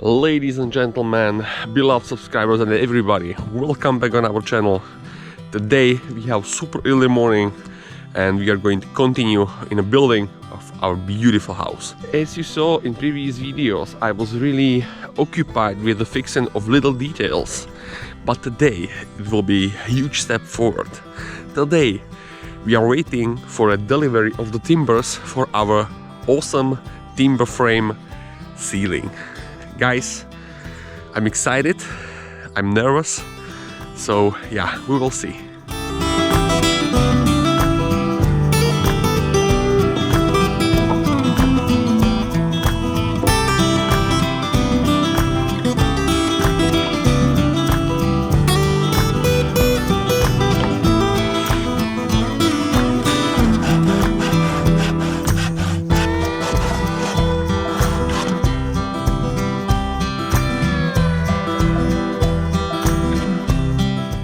Ladies and gentlemen, beloved subscribers and everybody, welcome back on our channel. Today we have super early morning and we are going to continue in the building of our beautiful house. As you saw in previous videos, I was really occupied with the fixing of little details, but today it will be a huge step forward. Today we are waiting for a delivery of the timbers for our awesome timber frame ceiling. Guys, I'm excited, I'm nervous, so yeah, we will see.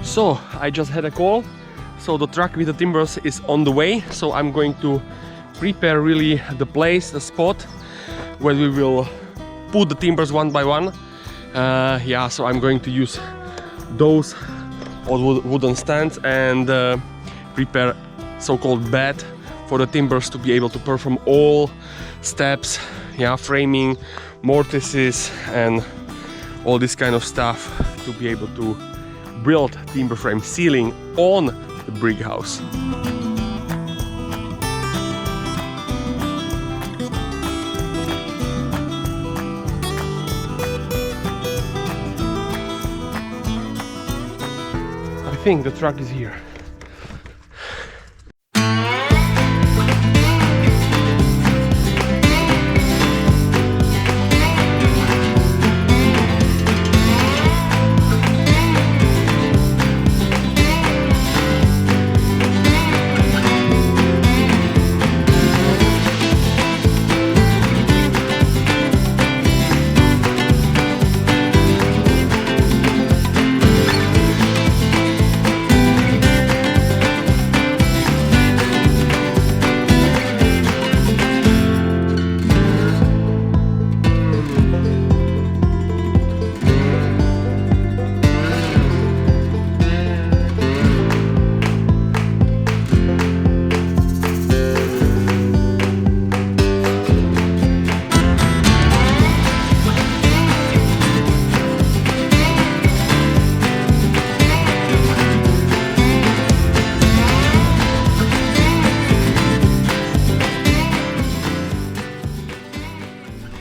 So I just had a call, so the truck with the timbers is on the way, so I'm going to prepare really the place, the spot where we will put the timbers one by one. Yeah, so I'm going to use those old wooden stands and prepare so-called bed for the timbers to be able to perform all steps, yeah, framing, mortises and all this kind of stuff to be able to build timber frame ceiling on the brick house. I think the truck is here.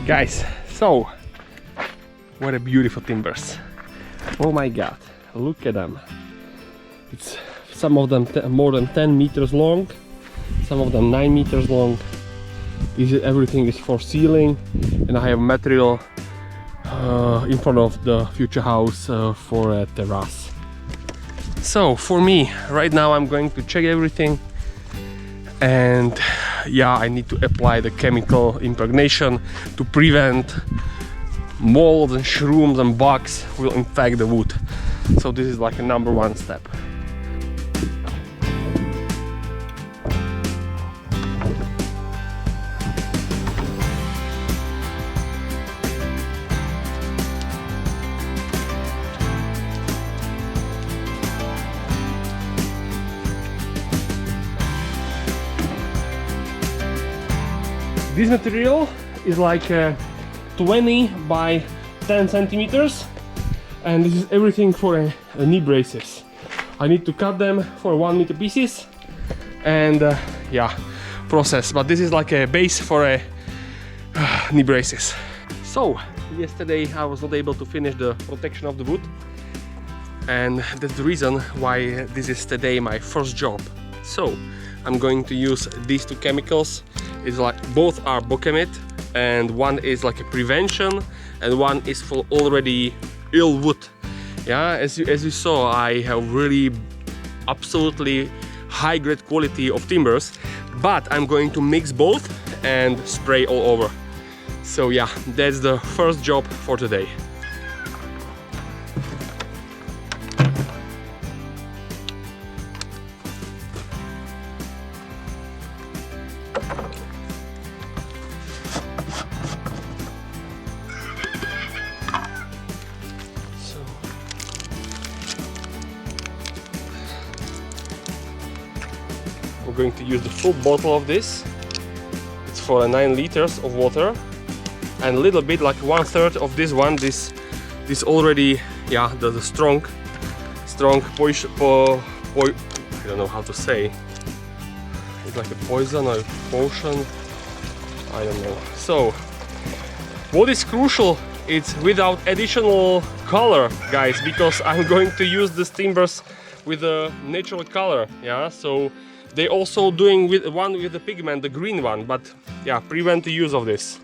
Guys, so what a beautiful timbers. Oh my god, look at them. It's some of them more than 10 meters long, some of them 9 meters long. Everything is for ceiling, and I have material in front of the future house for a terrace. So for me right now, I'm going to check everything, and yeah, I need to apply the chemical impregnation to prevent molds and shrooms and bugs will infect the wood. So this is like a number one step. This material is like 20 by 10 centimeters, and this is everything for knee braces. I need to cut them for 1 meter pieces and yeah, process. But this is like a base for knee braces. So yesterday I was not able to finish the protection of the wood, and that's the reason why this is today my first job. So I'm going to use these two chemicals. It's like both are Bocamid, and one is like a prevention and one is for already ill wood. Yeah, as you saw, I have really absolutely high grade quality of timbers, but I'm going to mix both and spray all over. So yeah, that's the first job for today. I'm going to use the full bottle of this. It's for 9 liters of water, and a little bit, like 1/3 of this one. This already, yeah, the strong poison. I don't know how to say. It's like a poison or a potion. I don't know. So, what is crucial? It's without additional color, guys, because I'm going to use these timbers with a natural color. Yeah, so they also doing with one with the pigment, the green one, but yeah, prevent the use of this.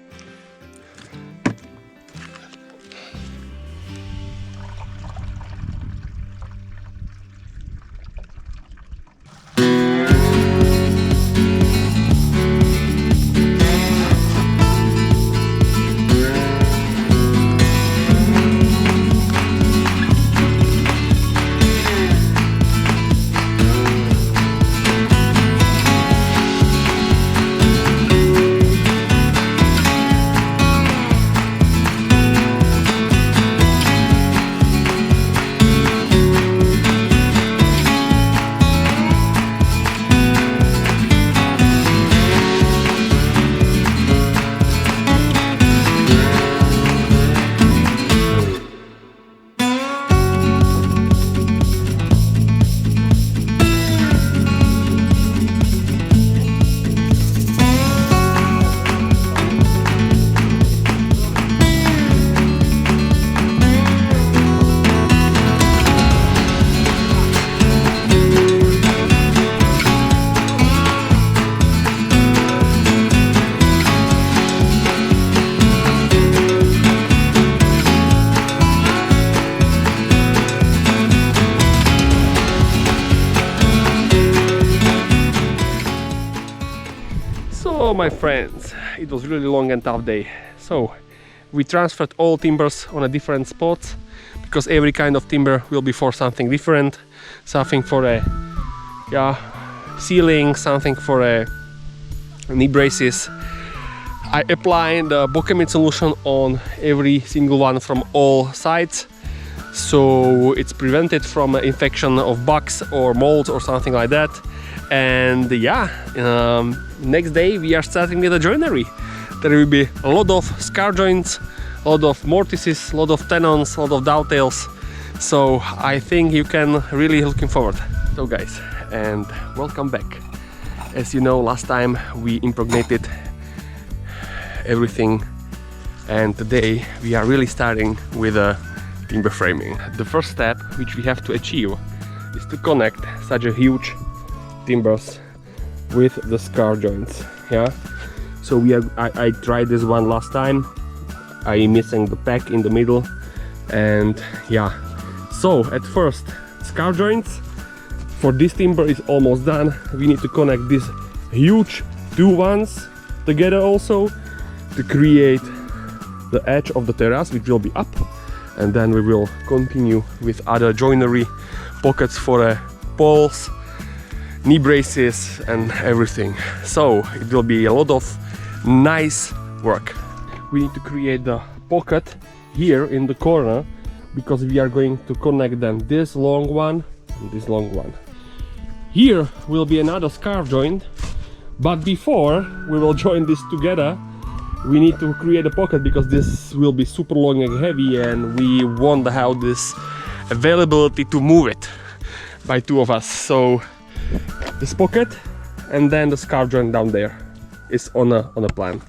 So my friends, it was really long and tough day. So we transferred all timbers on a different spots, because every kind of timber will be for something different. Something for a ceiling, something for a knee braces. I applied the Bocamid solution on every single one from all sides, so it's prevented from infection of bugs or molds or something like that. And yeah, next day we are starting with the joinery. There will be a lot of scar joints, a lot of mortises, a lot of tenons, a lot of dovetails. So I think you can really looking forward. So guys, and welcome back. As you know, last time we impregnated everything, and today we are really starting with a timber framing. The first step which we have to achieve is to connect such a huge timbers with the scar joints. Yeah, so I tried this one last time. I missing the pack in the middle, and yeah, so at first scar joints for this timber is almost done. We need to connect these huge two ones together also to create the edge of the terrace, which will be up, and then we will continue with other joinery pockets for poles, knee braces and everything. So it will be a lot of nice work. We need to create the pocket here in the corner, because we are going to connect then this long one and this long one. Here will be another scarf joint, but before we will join this together, we need to create a pocket, because this will be super long and heavy, and we want to have this availability to move it by two of us. So this pocket and then the scarf joint down there is on a plan.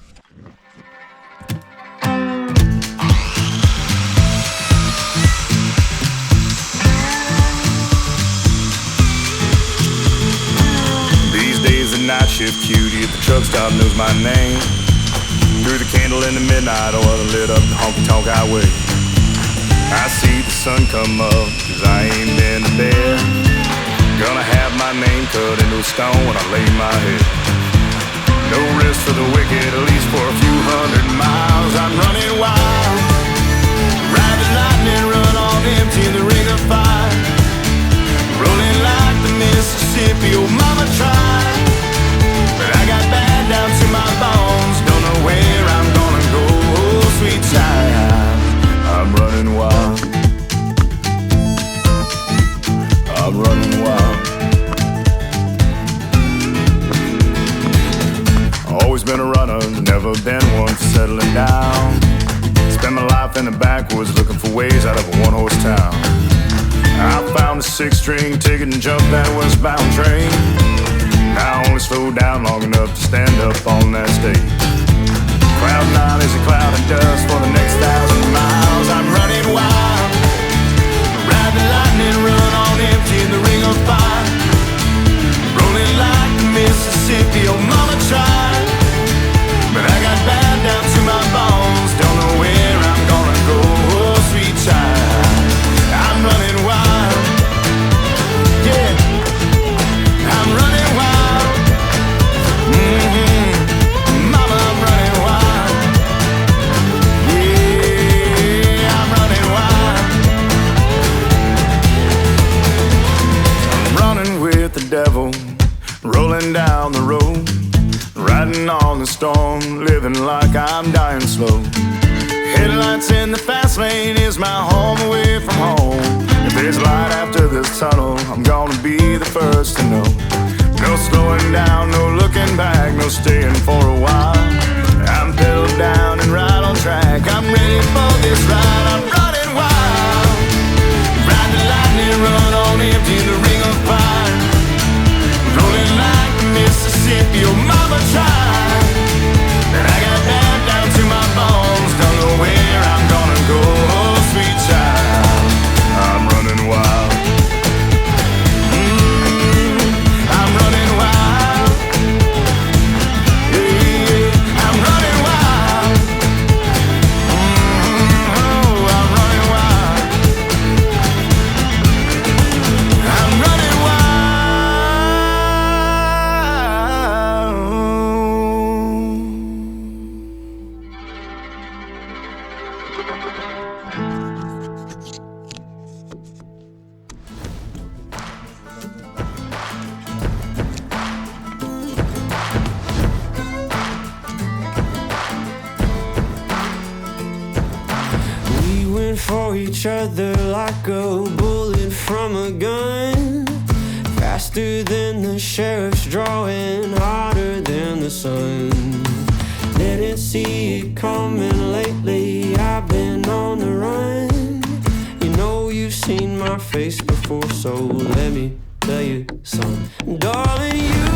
These days the night shift cutie at the truck stop knows my name. Through the candle in the midnight oil lit up the honky-tonk highway. I see the sun come up, 'cause I ain't been to bed. Gonna have my name cut into a stone when I lay my head. No rest for the wicked, at least for a few hundred miles. I'm running wild, ride the lightning, run on empty in the ring of fire. Rolling like the Mississippi, oh mama tried, but I got bad down to my bones. Don't know where I'm gonna go, oh sweet child. I'm running wild, I'm running wild. been a runner, never been one for settling down. Spent my life in the backwoods looking for ways out of a one-horse town. I found a six-string ticket and jumped that westbound train. Now I only slowed down long enough to stand up on that stage. Cloud nine is a cloud of dust for the next 1,000 miles. I'm running wild, ride the lightning, run on empty in the ring of fire. Rolling like the Mississippi, oh mama tried, but I got bad down to my bones. Don't know where I'm gonna go, oh sweet child. I'm running wild, yeah, I'm running wild. Mama, I'm running wild, yeah, I'm running wild. I'm running with the devil, rolling down the road, riding on the storm, living like I'm dying slow. Headlights in the fast lane is my home away from home. If there's light after this tunnel, I'm gonna be the first to know. No slowing down, no looking back, no staying for a while. I'm pedal down and right on track, I'm ready for this ride. I'm running wild, ride the lightning, run on empty in the ring of fire. Rolling like Mississippi, oh mama tried, and I got bad down to my bones. Don't know where I'm gonna go, oh sweet child. I'm running wild. I'm running wild. Yeah, I'm running wild. Oh, I'm running wild. I'm running wild. We went for each other like a bullet from a gun, faster than the sheriff's drawing, hotter than the sun. Didn't see it coming lately, I've been on the run. You know you've seen my face before, so let me tell you something. Darling, you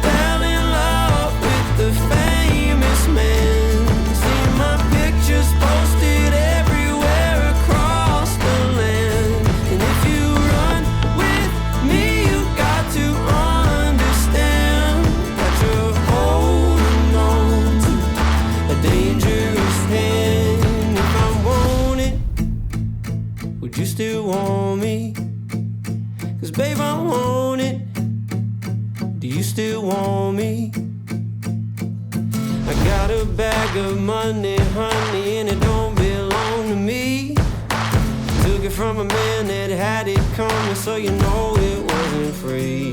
fell in love with the famous man. See my pictures posted everywhere across the land. And if you run with me, you got to understand that you're holding on to a dangerous hand. If I want it, would you still want me? 'Cause babe, I want it. Do you still want me? I got a bag of money, honey, and it don't belong to me. Took it from a man that had it coming, so you know it wasn't free.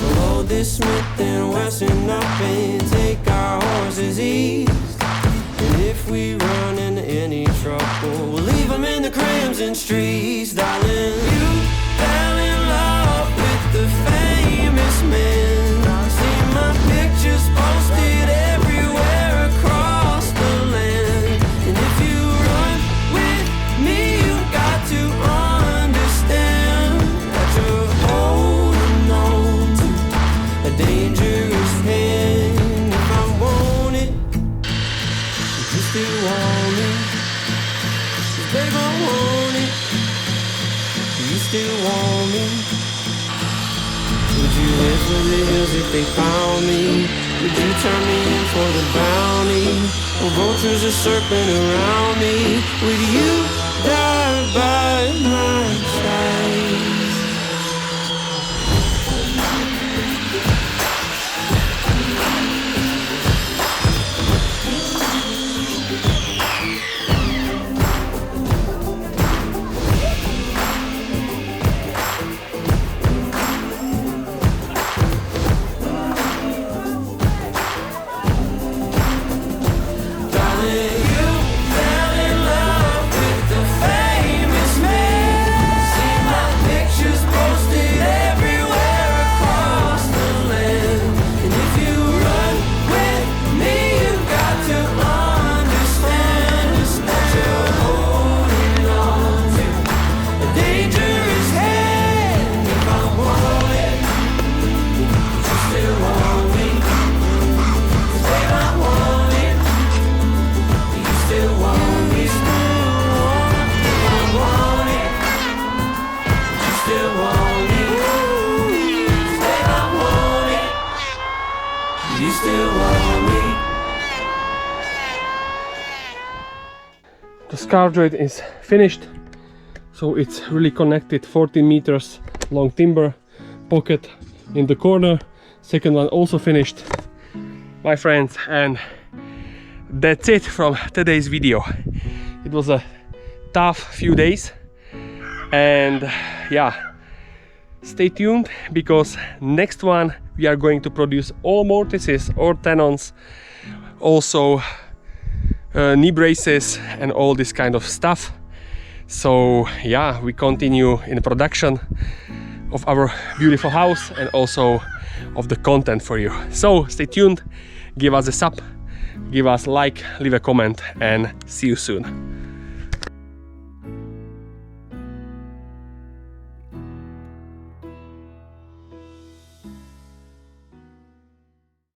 We'll load this Smith and Wesson up and take our horses east. And if we run into any trouble, we'll leave them in the crimson streets. Darling, you fell in love with the famous man. See my pictures posted everywhere across the land. And if you run with me, you got to understand that you're holding on to a dangerous hand. If I want it, would you still want me? 'Cause babe, I want it. Do you still want me? Would you live with the hills if they found me? Would you turn me in for the bounty? Or vultures are circling around me? Would you die by my side? scar joint is finished, so it's really connected. 14 meters long timber pocket in the corner. Second one also finished, my friends, and that's it from today's video. It was a tough few days, and yeah, stay tuned, because next one we are going to produce all mortises or tenons, also knee braces and all this kind of stuff. So yeah, we continue in the production of our beautiful house and also of the content for you. So stay tuned, give us a sub, give us a like, leave a comment, and see you soon.